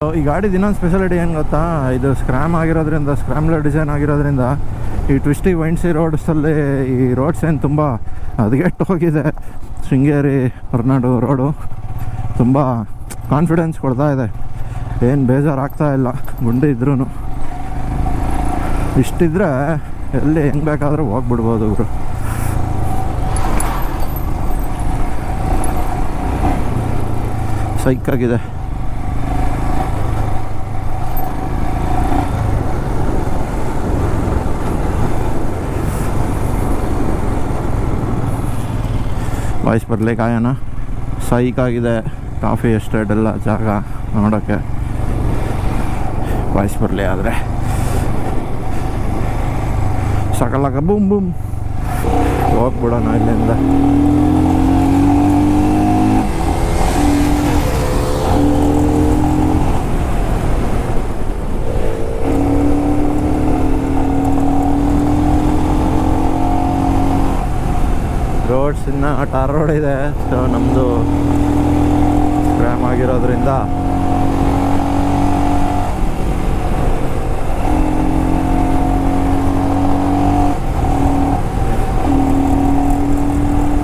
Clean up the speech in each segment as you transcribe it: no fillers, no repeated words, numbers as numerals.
ಈ ಗಾಡಿದು ಇನ್ನೊಂದು ಸ್ಪೆಷಾಲಿಟಿ ಏನು ಗೊತ್ತಾ, ಇದು ಸ್ಕ್ರಾಮ್ಲರ್ ಡಿಸೈನ್ ಆಗಿರೋದ್ರಿಂದ ಈ ಟ್ವಿಸ್ಟಿ ವೈಂಡ್ಸಿ ರೋಡ್ಸಲ್ಲಿ ಈ ರೋಡ್ಸ್ ಏನು ತುಂಬ ಹದಗೆಟ್ಟು ಹೋಗಿದೆ. ಶೃಂಗೇರಿ ಹೊರನಾಡು ರೋಡು ತುಂಬ ಕಾನ್ಫಿಡೆನ್ಸ್ ಕೊಡ್ತಾ ಇದೆ, ಏನು ಬೇಜಾರಾಗ್ತಾ ಇಲ್ಲ. ಗುಂಡಿ ಇದ್ರೂ ಇಷ್ಟಿದ್ರೆ ಎಲ್ಲಿ ಹೆಂಗೆ ಬೇಕಾದರೂ ಹೋಗ್ಬಿಡ್ಬೋದು ಇವರು. ಸೈಕಾಗಿದೆ. ವಾಯ್ಸ್ ಬರ್ಲಿಕ್ಕೆ ಆಯೋಣ. ಸೈಕಾಗಿದೆ. ಕಾಫಿ ಎಸ್ಟೇಟ್ ಎಲ್ಲ ಜಾಗ ನೋಡೋಕ್ಕೆ ವಾಯ್ಸ್ ಬರಲಿ. ಆದರೆ ಸಕಲಕ ಬೂಮ್ ಬೂಮ್ ಹೋಗ್ಬಿಡೋಣ ಇಲ್ಲಿಂದ. ರೋಡ್ಸ್ ಇನ್ನು ಟಾರ್ ರೋಡ್ ಇದೆ. ಸೊ ನಮ್ಮದು ಸ್ಕ್ರಾಮ್ ಆಗಿರೋದ್ರಿಂದ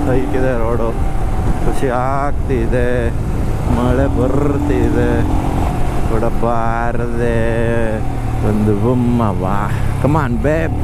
ಸೈಕಿದೆ ರೋಡು. ಖುಷಿ ಆಗ್ತಿದೆ, ಮಳೆ ಬರ್ತಿದೆ, ಕೊಡಬಾರದೆ ಒಂದು ಬೊಮ್ಮವ್ವ. ಕಮಾನ್ ಬೇಬ್.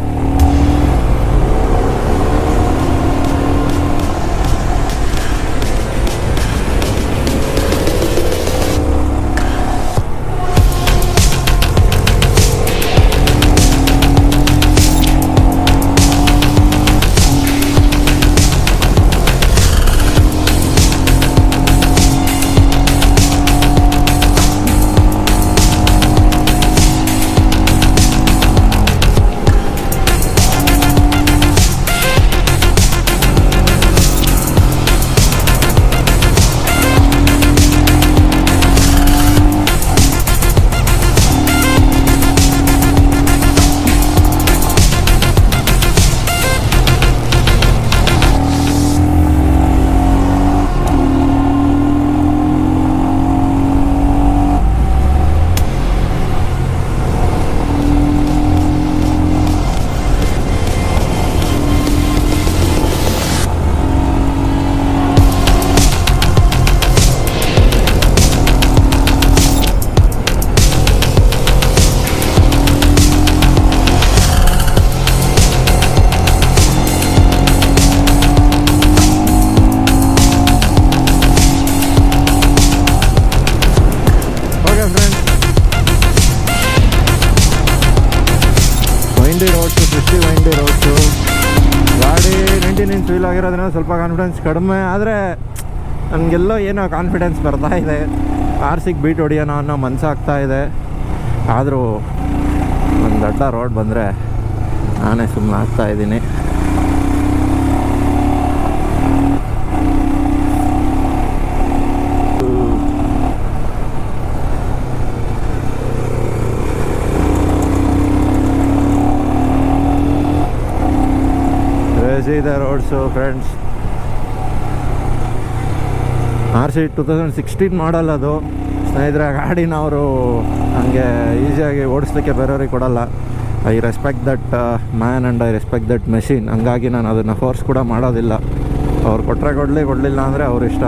ವೈಂಡಿ ರೋಡ್ಸು ಗಾಡಿ ಮೇಂಟೆನೆನ್ಸ್ ಫೀಲ್ ಆಗಿರೋದ್ರಿಂದ ಸ್ವಲ್ಪ ಕಾನ್ಫಿಡೆನ್ಸ್ ಕಡಿಮೆ. ಆದರೆ ನನಗೆಲ್ಲೋ ಏನೋ ಕಾನ್ಫಿಡೆನ್ಸ್ ಬರ್ತಾ ಇದೆ. ಆರ್ಸಿಗೆ ಬೀಟ್ ಹೊಡಿಯೋಣ ಅನ್ನೋ ಮನಸ್ಸಾಗ್ತಾ ಇದೆ. ಆದರೂ ಒಂದು ದೊಡ್ಡ ರೋಡ್ ಬಂದರೆ ನಾನೇ ಸುಮ್ಮನೆ ಆಗ್ತಾಯಿದ್ದೀನಿ. ಇದೆ ರೋಡ್ಸು ಫ್ರೆಂಡ್ಸ್. RC 2016 ಮಾಡಲ್ ಅದು. ಸ್ನೇಹಿತರೆ, ಗಾಡಿನ ಅವರು ಹಂಗೆ ಈಸಿಯಾಗಿ ಓಡಿಸ್ಲಿಕ್ಕೆ ಬೇರೆಯವ್ರಿಗೆ ಕೊಡಲ್ಲ. I respect that man and I respect that machine. ಹಂಗಾಗಿ ನಾನು ಅದನ್ನು ಫೋರ್ಸ್ ಕೂಡ ಮಾಡೋದಿಲ್ಲ. ಅವ್ರು ಕೊಟ್ಟರೆ ಕೊಡಲಿಲ್ಲ ಅಂದರೆ ಅವ್ರ ಇಷ್ಟ.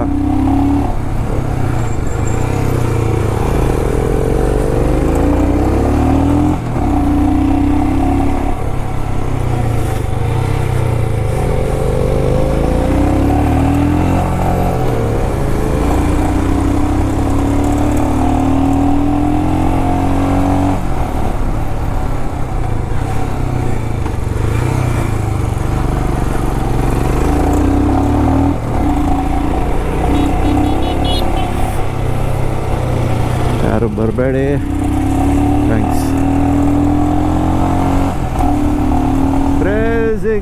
ಯಾರು ಬರಬೇಡಿ, ಥ್ಯಾಂಕ್ಸ್.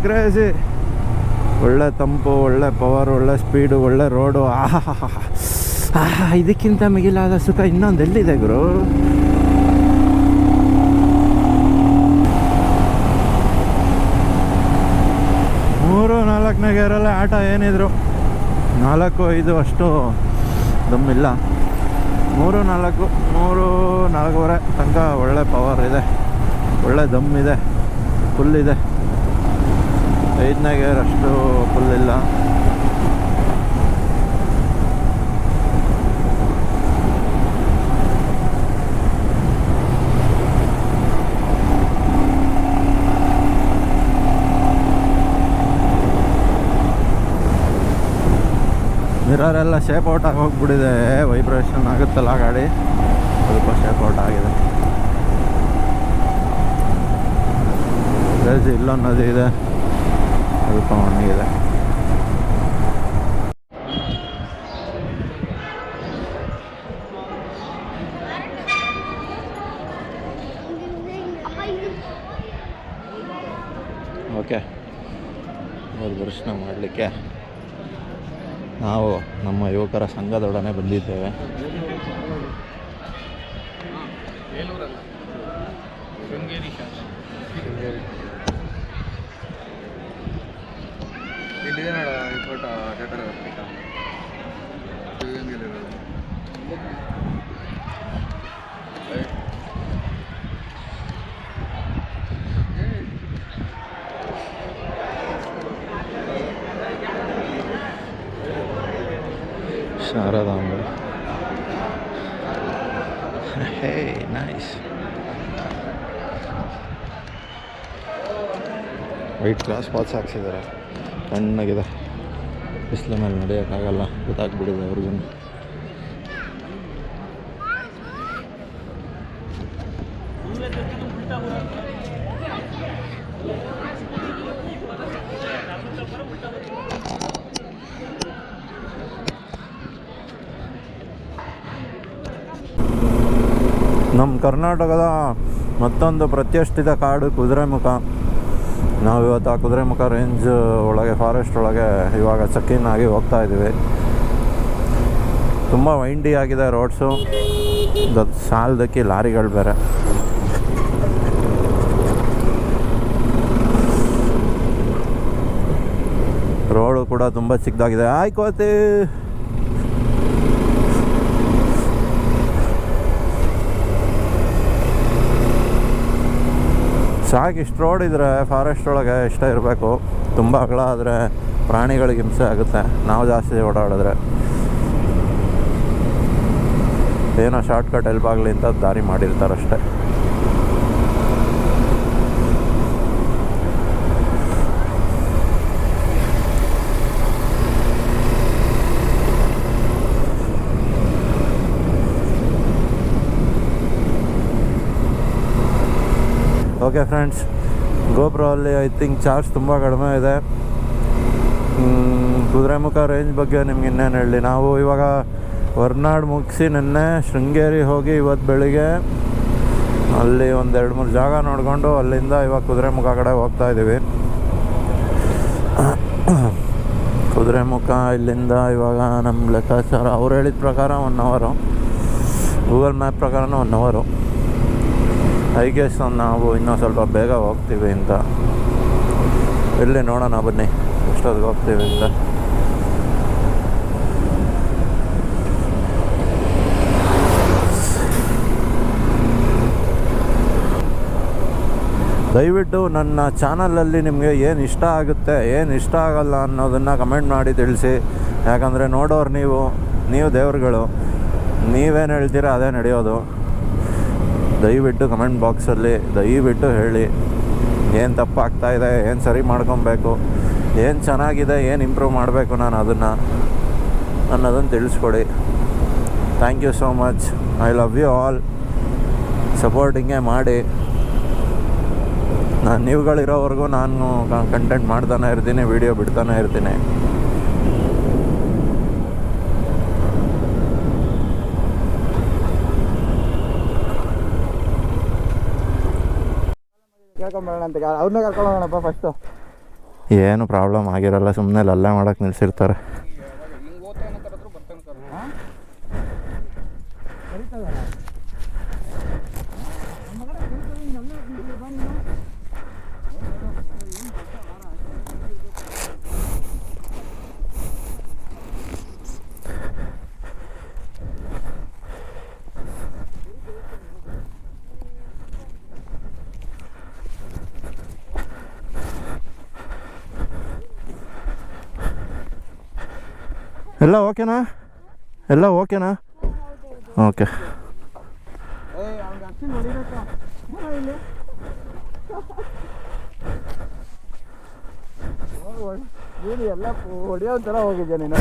ಕ್ರೇಜಿ ಒಳ್ಳೆ ತಂಪು, ಒಳ್ಳೆ ಪವರ್, ಒಳ್ಳೆ ಸ್ಪೀಡು, ಒಳ್ಳೆ ರೋಡು. ಇದಕ್ಕಿಂತ ಮಿಗಿಲಾದ ಸುಖ ಇನ್ನೊಂದು ಎಲ್ಲಿದೆ ಗುರು? ಮೂರು 4ನೇ ಗೇರಲ್ಲೇ ಆಟ ಏನಿದ್ರು 4-5 ಅಷ್ಟು ದಮ್ಮಿಲ್ಲ. 3-4 ತನಕ ಒಳ್ಳೆ ಪವರ್ ಇದೆ, ಒಳ್ಳೆ ದಮ್ ಇದೆ, ಫುಲ್ ಇದೆ. 5ನೇ ಗೇರ್ ಅಷ್ಟು ಫುಲ್ ಇಲ್ಲ. ಮಿರರೆಲ್ಲ ಶೇಪ್ ಔಟ್ ಆಗಿ ಹೋಗ್ಬಿಟ್ಟಿದೆ, ವೈಬ್ರೇಷನ್ ಆಗುತ್ತಲ್ಲ ಗಾಡಿ, ಸ್ವಲ್ಪ ಶೇಪ್ ಔಟ್ ಆಗಿದೆ. ಇಲ್ಲೊಂದು ನದಿ ಇದೆ, ಸ್ವಲ್ಪ ಒಣಗಿದೆ. ಓಕೆ, ದರ್ಶನ ಮಾಡಲಿಕ್ಕೆ ನಾವು ನಮ್ಮ ಯುವಕರ ಸಂಘದೊಡನೆ ಬಂದಿದ್ದೇವೆ. Sharadambe, hey nice. White cloth paths ಹಾಕ್ಸಿದ್ದಾರೆ, ತಣ್ಣಗಿದೆ. ಬಿಸಿಲ ಮೇಲೆ ನಡೆಯೋಕ್ಕಾಗಲ್ಲ, ಗೊತ್ತಾಗ್ಬಿಟ್ಟಿದೆ ಅವ್ರಿಗೂ. ನಮ್ಮ ಕರ್ನಾಟಕದ ಮತ್ತೊಂದು ಪ್ರತಿಷ್ಠಿತ ಕಾಡು ಕುದುರೆಮುಖ. ನಾವಿವತ್ತು ಆ ಕುದುರೆಮುಖ ರೇಂಜ್ ಒಳಗೆ, ಫಾರೆಸ್ಟ್ ಒಳಗೆ ಇವಾಗ ಚೆಕ್-ಇನ್ ಆಗಿ ಹೋಗ್ತಾ ಇದ್ದೀವಿ. ತುಂಬ ವೈಂಡಿ ಆಗಿದೆ ರೋಡ್ಸು, ಸಾಲದಕ್ಕೆ ಲಾರಿಗಳು ಬೇರೆ. ರೋಡು ಕೂಡ ತುಂಬ ಚಿಕ್ಕದಾಗಿದೆ. ಆಯ್ಕೋತಿ ಸಾಕು, ಇಷ್ಟು ರೋಡ್ ಇದ್ದರೆ ಫಾರೆಸ್ಟ್ ಒಳಗೆ ಇಷ್ಟ ಇರಬೇಕು. ತುಂಬ ಅಗಲ ಆದರೆ ಪ್ರಾಣಿಗಳಿಗೆ ಹಿಂಸೆ ಆಗುತ್ತೆ, ನಾವು ಜಾಸ್ತಿ ಓಡಾಡಿದ್ರೆ. ಏನೋ ಶಾರ್ಟ್ಕಟ್ ಹೆಲ್ಪ್ ಆಗಲಿ ಅಂತ ದಾರಿ ಮಾಡಿರ್ತಾರಷ್ಟೆ. ಓಕೆ ಫ್ರೆಂಡ್ಸ್, ಗೋಪ್ರೋ ಅಲ್ಲಿ ಐ ಥಿಂಕ್ ಚಾರ್ಜ್ ತುಂಬ ಕಡಿಮೆ ಇದೆ. ಕುದುರೆಮುಖ ರೇಂಜ್ ಬಗ್ಗೆ ನಿಮ್ಗೆ ಇನ್ನೇನು ಹೇಳಿ. ನಾವು ಇವಾಗ ಹೊರನಾಡು ಮುಗಿಸಿ ನಿನ್ನೆ ಶೃಂಗೇರಿ ಹೋಗಿ ಇವತ್ತು ಬೆಳಿಗ್ಗೆ ಅಲ್ಲಿ ಒಂದು 2-3 ಜಾಗ ನೋಡಿಕೊಂಡು ಅಲ್ಲಿಂದ ಇವಾಗ ಕುದುರೆಮುಖ ಕಡೆ ಹೋಗ್ತಾ ಇದ್ದೀವಿ. ಕುದುರೆಮುಖ ಇಲ್ಲಿಂದ ಇವಾಗ ನಮ್ಮ ಲೆಕ್ಕಾಚಾರ ಅವ್ರು ಹೇಳಿದ ಪ್ರಕಾರ 1 ಅವರು, ಗೂಗಲ್ ಮ್ಯಾಪ್ ಪ್ರಕಾರನೂ 1 ಅವರು. ಐ ಗೆಸ್ ನಾವು ಇನ್ನೂ ಸ್ವಲ್ಪ ಬೇಗ ಹೋಗ್ತೀವಿ ಅಂತ. ಇಲ್ಲಿ ನೋಡೋಣ ಬನ್ನಿ ಎಷ್ಟೊತ್ತಿಗೆ ಹೋಗ್ತೀವಿ ಅಂತ. ದಯವಿಟ್ಟು ನನ್ನ ಚಾನಲಲ್ಲಿ ನಿಮಗೆ ಏನು ಇಷ್ಟ ಆಗುತ್ತೆ, ಏನು ಇಷ್ಟ ಆಗಲ್ಲ ಅನ್ನೋದನ್ನು ಕಮೆಂಟ್ ಮಾಡಿ ತಿಳಿಸಿ. ಯಾಕಂದರೆ ನೋಡೋರು ನೀವು ದೇವ್ರುಗಳು, ನೀವೇನು ಹೇಳ್ತೀರಾ ಅದೇ ನಡೆಯೋದು. ದಯವಿಟ್ಟು ಕಮೆಂಟ್ ಬಾಕ್ಸಲ್ಲಿ ದಯವಿಟ್ಟು ಹೇಳಿ ಏನು ತಪ್ಪಾಗ್ತಾಯಿದೆ, ಏನು ಸರಿ ಮಾಡ್ಕೊಬೇಕು, ಏನು ಚೆನ್ನಾಗಿದೆ, ಏನು ಇಂಪ್ರೂವ್ ಮಾಡಬೇಕು ನಾನು ಅನ್ನೋದನ್ನು ತಿಳಿಸ್ಕೊಡಿ. Thank you so much. I love you all. ಸಪೋರ್ಟಿಂಗೇ ಮಾಡಿ. ನೀವುಗಳಿರೋವರೆಗೂ ನಾನು ಕಂಟೆಂಟ್ ಮಾಡ್ತಾನೆ ಇರ್ತೀನಿ, ವಿಡಿಯೋ ಬಿಡ್ತಾನೆ ಇರ್ತೀನಿ. ಅವ್ರನ್ನ ಕರ್ಕೊಳ್ಳೋಣಪ್ಪ ಫಸ್ಟು. ಏನು ಪ್ರಾಬ್ಲಮ್ ಆಗಿರಲ್ಲ, ಸುಮ್ಮನೆ ಲಲ್ಲೆ ಮಾಡೋಕ್ಕೆ ನಿಲ್ಸಿರ್ತಾರೆ. ಎಲ್ಲ ಓಕೆನಾ? ಎಲ್ಲ ಓಕೆನಾ? ಓಕೆ. ನೀನು ಎಲ್ಲ ಹೊಡಿಯೋ ಥರ ಹೋಗಿದ್ಯಾ ನೀನು.